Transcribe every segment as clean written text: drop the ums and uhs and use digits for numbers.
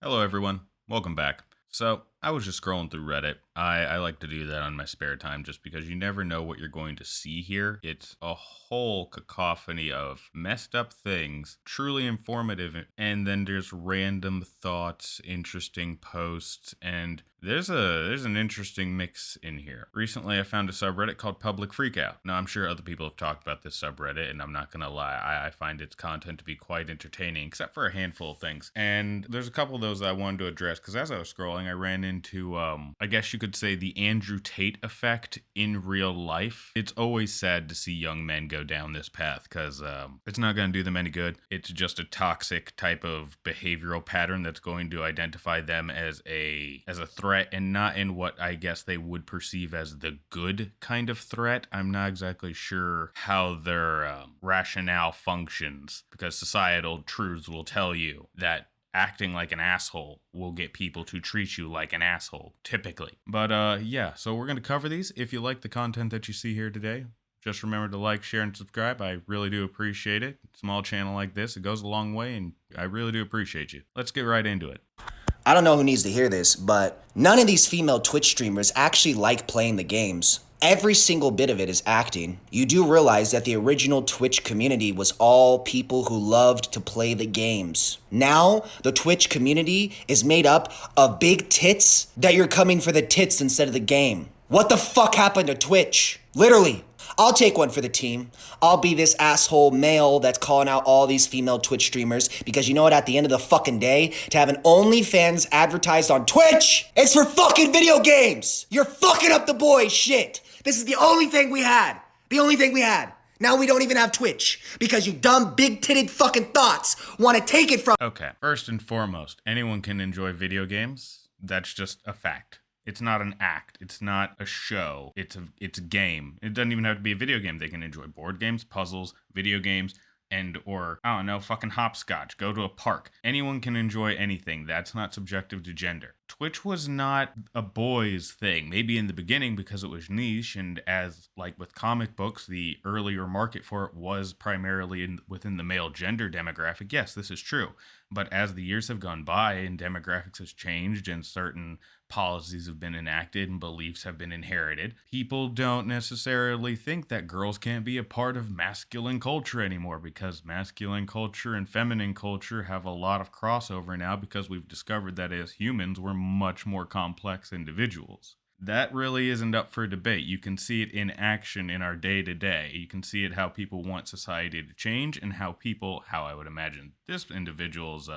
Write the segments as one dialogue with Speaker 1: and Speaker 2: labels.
Speaker 1: Hello, everyone. Welcome back. So, I was just scrolling through Reddit. I like to do that on my spare time just because you never know what you're going to see here. It's a whole cacophony of messed up things, truly informative, and then there's random thoughts, interesting posts, and there's an interesting mix in here. Recently, I found a subreddit called Public Freakout. Now, I'm sure other people have talked about this subreddit, and I'm not gonna lie, I find its content to be quite entertaining, except for a handful of things. And there's a couple of those that I wanted to address because as I was scrolling, I ran into, I guess you could say, the Andrew Tate effect in real life. It's always sad to see young men go down this path because it's not going to do them any good. It's just a toxic type of behavioral pattern that's going to identify them as a threat and not in what I guess they would perceive as the good kind of threat. I'm not exactly sure how their rationale functions because societal truths will tell you that acting like an asshole will get people to treat you like an asshole, typically. But yeah, so we're going to cover these. If you like the content that you see here today, just remember to like, share, and subscribe. I really do appreciate it. Small channel like this, it goes a long way, and I really do appreciate you. Let's get right into it.
Speaker 2: I don't know who needs to hear this, but none of these female Twitch streamers actually like playing the games. Every single bit of it is acting. You do realize that the original Twitch community was all people who loved to play the games. Now, the Twitch community is made up of big tits that you're coming for the tits instead of the game. What the fuck happened to Twitch? Literally. I'll take one for the team. I'll be this asshole male that's calling out all these female Twitch streamers because you know what, at the end of the fucking day, to have an OnlyFans advertised on Twitch, it's for fucking video games. You're fucking up the boys' shit. This is the only thing we had. The only thing we had. Now we don't even have Twitch because you dumb big-titted fucking thoughts want to take it from.
Speaker 1: Okay, first and foremost, anyone can enjoy video games. That's just a fact. It's not an act. It's not a show. It's a game. It doesn't even have to be a video game. They can enjoy board games, puzzles, video games, or I don't know, fucking hopscotch. Go to a park. Anyone can enjoy anything. That's not subjective to gender. Twitch was not a boys thing. Maybe in the beginning because it was niche, and as like with comic books, the earlier market for it was primarily within the male gender demographic. Yes, this is true. But as the years have gone by and demographics has changed and certain policies have been enacted and beliefs have been inherited, people don't necessarily think that girls can't be a part of masculine culture anymore because masculine culture and feminine culture have a lot of crossover now because we've discovered that as humans, we're much more complex individuals. That really isn't up for debate. You can see it in action in our day-to-day. You can see it how people want society to change and how I would imagine this individual's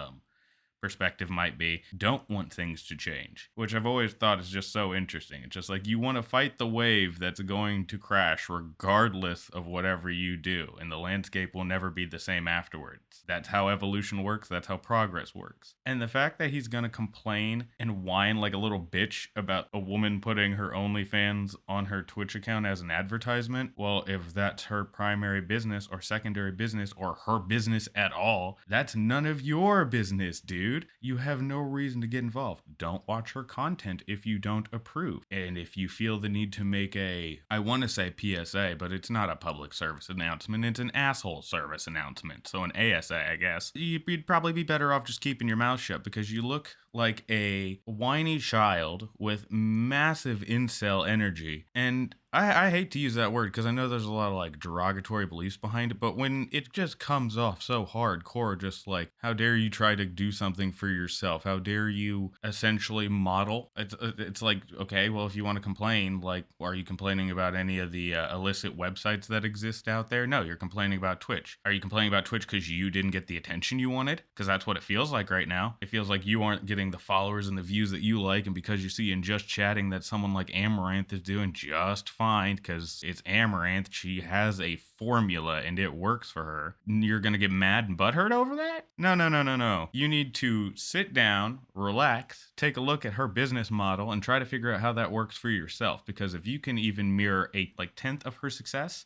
Speaker 1: perspective might be, don't want things to change, which I've always thought is just so interesting. It's just like you want to fight the wave that's going to crash regardless of whatever you do, and the landscape will never be the same afterwards. That's how evolution works. That's how progress works. And the fact that he's going to complain and whine like a little bitch about a woman putting her OnlyFans on her Twitch account as an advertisement, well, if that's her primary business or secondary business or her business at all, that's none of your business, dude. You have no reason to get involved. Don't watch her content if you don't approve. And if you feel the need to make I want to say PSA, but it's not a public service announcement. It's an asshole service announcement. So an ASA, I guess. You'd probably be better off just keeping your mouth shut because you look like a whiny child with massive incel energy. And I hate to use that word because I know there's a lot of like derogatory beliefs behind it, but when it just comes off so hardcore, just like, how dare you try to do something for yourself? How dare you essentially model? It's like, okay, well, if you want to complain, like, are you complaining about any of the illicit websites that exist out there? No, you're complaining about Twitch. Are you complaining about Twitch because you didn't get the attention you wanted? Because that's what it feels like right now. It feels like you aren't getting the followers and the views that you like, and because you see in just chatting that someone like Amaranth is doing just fine because it's Amaranth, she has a formula and it works for her, you're gonna get mad and butthurt over that? No. You need to sit down, relax, take a look at her business model and try to figure out how that works for yourself, because if you can even mirror a tenth of her success,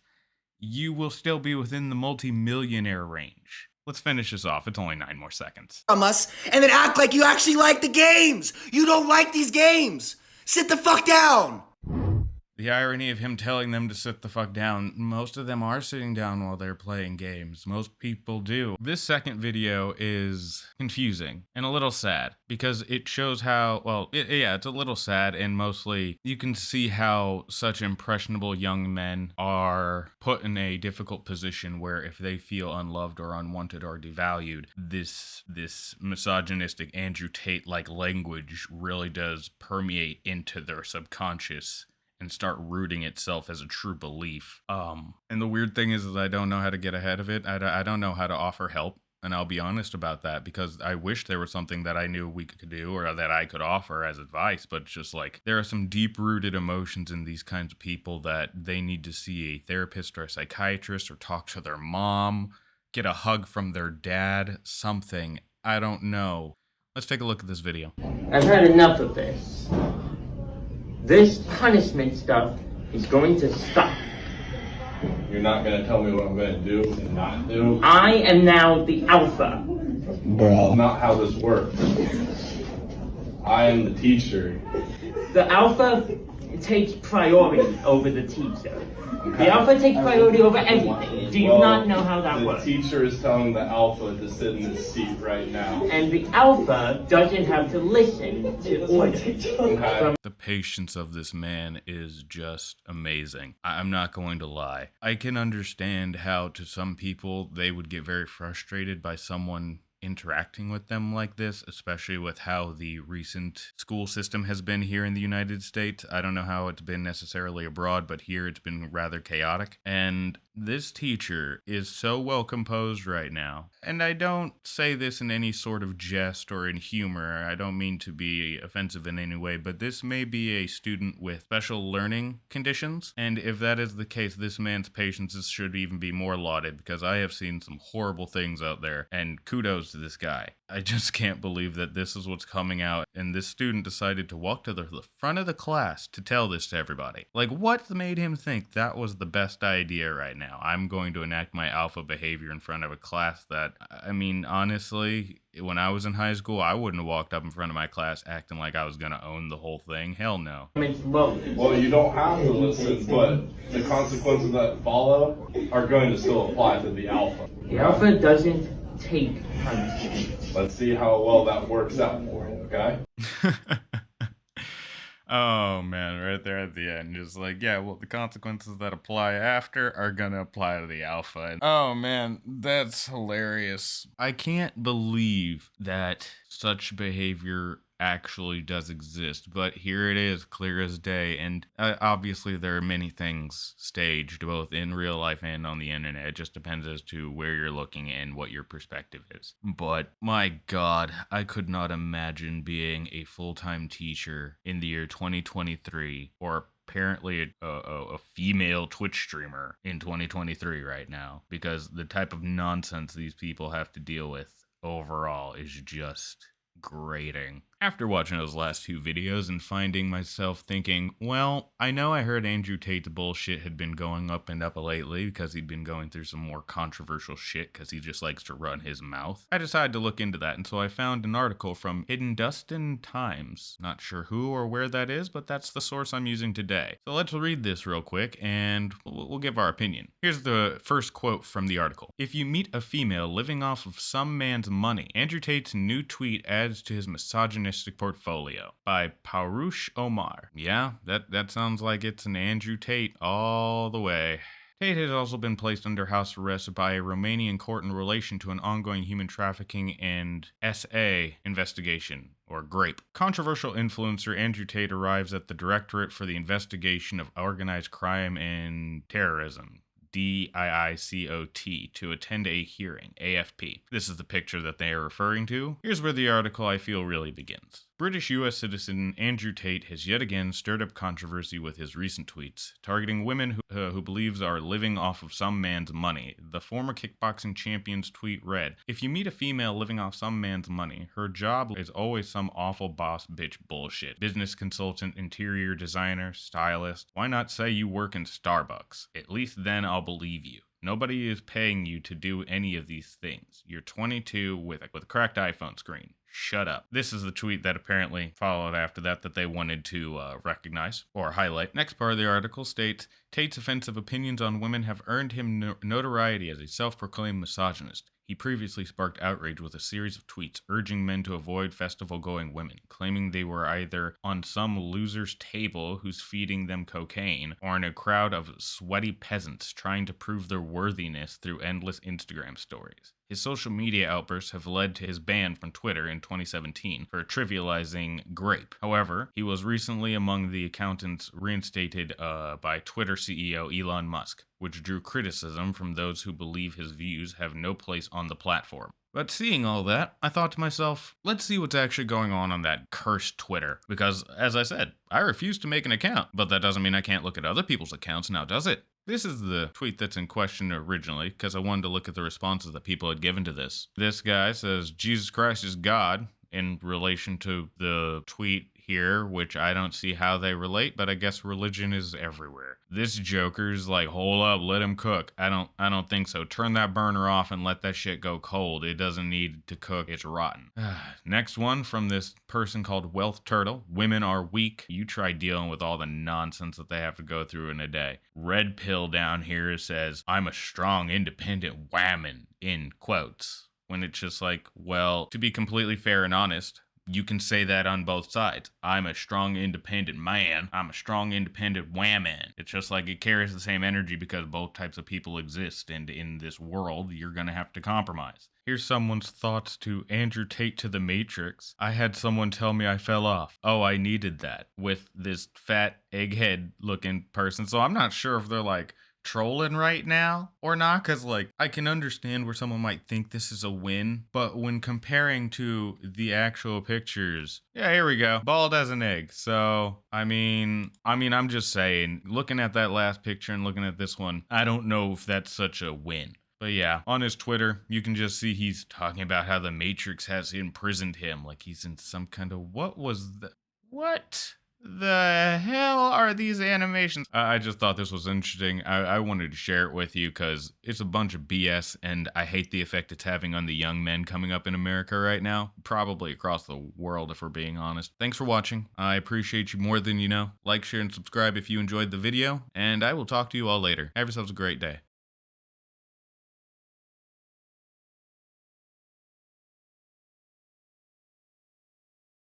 Speaker 1: you will still be within the multi-millionaire range. Let's finish this off. It's only 9 more seconds.
Speaker 2: From us and then act like you actually like the games. You don't like these games. Sit the fuck down.
Speaker 1: The irony of him telling them to sit the fuck down. Most of them are sitting down while they're playing games. Most people do. This second video is confusing and a little sad because it shows how, well, it's a little sad, and mostly you can see how such impressionable young men are put in a difficult position where if they feel unloved or unwanted or devalued, this misogynistic Andrew Tate like language really does permeate into their subconscious and start rooting itself as a true belief. And the weird thing is I don't know how to get ahead of it. I don't know how to offer help. And I'll be honest about that because I wish there was something that I knew we could do or that I could offer as advice. But it's just like there are some deep-rooted emotions in these kinds of people that they need to see a therapist or a psychiatrist or talk to their mom, get a hug from their dad, something. I don't know. Let's take a look at this video.
Speaker 3: I've had enough of this. This punishment stuff is going to stop.
Speaker 4: You're not going to tell me what I'm going to do and not do?
Speaker 3: I am now the alpha.
Speaker 4: Bro. That's not how this works. I am the teacher.
Speaker 3: The alpha takes priority over the teacher. The alpha takes priority over everything. Do you not know how that works?
Speaker 4: The teacher is telling the alpha to sit in this seat right now.
Speaker 3: And the alpha doesn't have to listen to orders.
Speaker 4: Okay.
Speaker 1: The patience of this man is just amazing. I'm not going to lie. I can understand how to some people they would get very frustrated by someone interacting with them like this, especially with how the recent school system has been here in the United States. I don't know how it's been necessarily abroad, but here it's been rather chaotic. And this teacher is so well composed right now. And I don't say this in any sort of jest or in humor. I don't mean to be offensive in any way, but this may be a student with special learning conditions. And if that is the case, this man's patience should even be more lauded because I have seen some horrible things out there. And kudos to this guy. I just can't believe that this is what's coming out. And this student decided to walk to the front of the class to tell this to everybody. Like, what made him think that was the best idea right now? I'm going to enact my alpha behavior in front of a class that, I mean, honestly, when I was in high school, I wouldn't have walked up in front of my class acting like I was going to own the whole thing. Hell no.
Speaker 4: Well, you don't have to listen, but the consequences that follow are going to still apply to the alpha.
Speaker 3: The alpha doesn't take punishment.
Speaker 4: Let's see how well that works out for you, okay?
Speaker 1: Oh man, right there at the end, just like, yeah, well, the consequences that apply after are gonna apply to the alpha. And, oh man, that's hilarious. I can't believe that such behavior actually does exist, but here it is, clear as day. And obviously there are many things staged both in real life and on the internet. It just depends as to where you're looking and what your perspective is. But my god, I could not imagine being a full-time teacher in the year 2023, or apparently a female Twitch streamer in 2023 right now, because the type of nonsense these people have to deal with overall is just grating. After watching those last two videos and finding myself thinking, well, I know I heard Andrew Tate's bullshit had been going up and up lately because he'd been going through some more controversial shit because he just likes to run his mouth. I decided to look into that, and so I found an article from Hidden Dustin Times. Not sure who or where that is, but that's the source I'm using today. So let's read this real quick and we'll give our opinion. Here's the first quote from the article. If you meet a female living off of some man's money, Andrew Tate's new tweet adds to his misogynistic portfolio, by Parush Omar. Yeah, that sounds like it's an Andrew Tate all the way. Tate has also been placed under house arrest by a Romanian court in relation to an ongoing human trafficking and SA investigation, or GRAPE. Controversial influencer Andrew Tate arrives at the Directorate for the Investigation of Organized Crime and Terrorism, DIICOT, to attend a hearing, AFP. This is the picture that they are referring to. Here's where the article I feel really begins. British U.S. citizen Andrew Tate has yet again stirred up controversy with his recent tweets, targeting women who believes are living off of some man's money. The former kickboxing champion's tweet read, if you meet a female living off some man's money, her job is always some awful boss bitch bullshit. Business consultant, interior designer, stylist. Why not say you work in Starbucks? At least then I'll believe you. Nobody is paying you to do any of these things. You're 22 with a cracked iPhone screen. shut up. This is the tweet that apparently followed after that they wanted to recognize or highlight. Next part of the article states, Tate's offensive opinions on women have earned him notoriety as a self-proclaimed misogynist. He previously sparked outrage with a series of tweets urging men to avoid festival-going women, claiming they were either on some loser's table who's feeding them cocaine, or in a crowd of sweaty peasants trying to prove their worthiness through endless Instagram stories. His social media outbursts have led to his ban from Twitter in 2017 for trivializing grape. However, he was recently among the accountants reinstated by Twitter CEO Elon Musk, which drew criticism from those who believe his views have no place on the platform. But seeing all that, I thought to myself, let's see what's actually going on that cursed Twitter. Because, as I said, I refuse to make an account, but that doesn't mean I can't look at other people's accounts now, does it? This is the tweet that's in question originally, because I wanted to look at the responses that people had given to this. This guy says, Jesus Christ is God, in relation to the tweet here, which I don't see how they relate, but I guess religion is everywhere. This joker's like, hold up, let him cook. I don't think so. Turn that burner off and let that shit go cold. It doesn't need to cook. It's rotten. Next one from this person called Wealth Turtle. Women are weak. You try dealing with all the nonsense that they have to go through in a day. Red Pill down here says, I'm a strong, independent woman, in quotes. When it's just like, well, to be completely fair and honest, you can say that on both sides. I'm a strong, independent man. I'm a strong, independent woman. It's just like it carries the same energy because both types of people exist, and in this world, you're gonna have to compromise. Here's someone's thoughts to Andrew Tate to the Matrix. I had someone tell me I fell off. Oh, I needed that. With this fat, egghead looking person. So I'm not sure if they're like trolling right now or not, because like I can understand where someone might think this is a win, but when comparing to the actual pictures, yeah, here we go, bald as an egg. So I mean I'm just saying, looking at that last picture and looking at this one, I don't know if that's such a win. But yeah, on his Twitter, you can just see he's talking about how the Matrix has imprisoned him, like he's in some kind of, what the hell are these animations? I just thought this was interesting. I wanted to share it with you because it's a bunch of BS, and I hate the effect it's having on the young men coming up in America right now. Probably across the world, if we're being honest. Thanks for watching. I appreciate you more than you know. Like, share, and subscribe if you enjoyed the video, and I will talk to you all later. Have yourselves a great day.